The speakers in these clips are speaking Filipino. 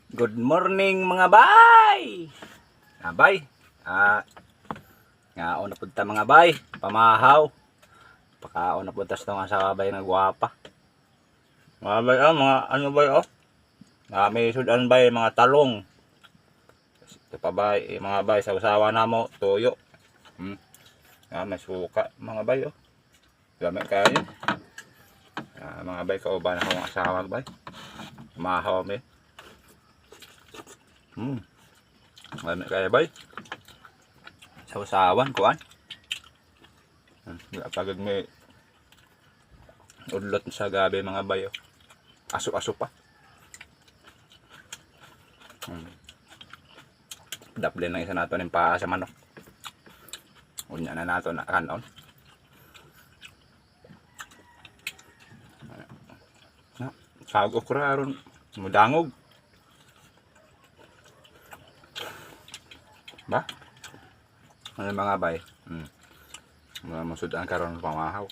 Good morning mga bay! Bay, ngaon na punta mga bay, pamahaw. Pakaon na punta sa mga sabay na gwapa. Mga bay, mga ano bay, may sudan bay, mga talong. Ito pa bay, mga bay, sa usawa na mo, tuyo. May suka, mga bay, gamit kayo yun. Mga bay, kauban akong asawa bay. Pamahaw may. Gamit kayo bay. Sa usawan, kuan. Pagod may udlot sa gabi mga bayo. Aso-aso pa. Daplin lang isa nato ng paa sa manok. Unya na nato na kanon. Sagok ko ron. Mudangog. Ba? Ano mga bay? Masud ang karon pamahaw.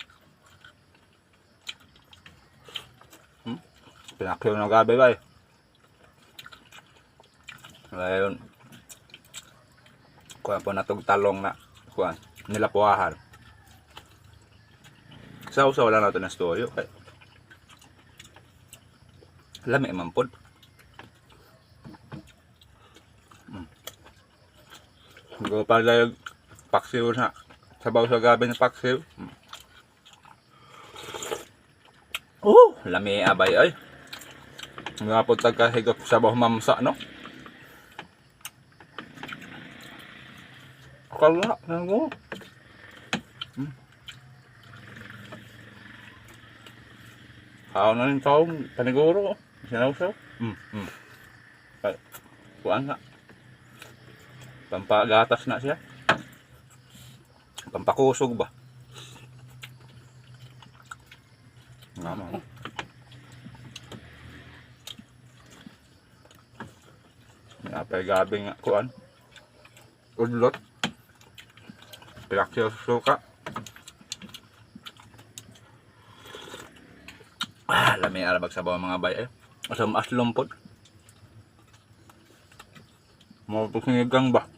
Pinakyo ng gabi bay. Ngayon, kuha po natog talong na kuha nilapuahan. Sausaw lang nato na stoyo. Lami man pod. Go pa dayon paksiw na sabaw sa gabi ng paksiw. Lami abay ay. Nga po tagkahigop sabaw mamsa no. Kala ngo. Na rin taong paniguro. Sinawsaw. Kuan nga. Pampagatas na siya. Pampakusog ba? Naman. Napay gabi nga kuan. Udlot. Pilakyo suka. Lami alabag sa bawang mga bay eh. Asam aslom pod. Mo sinigang ba?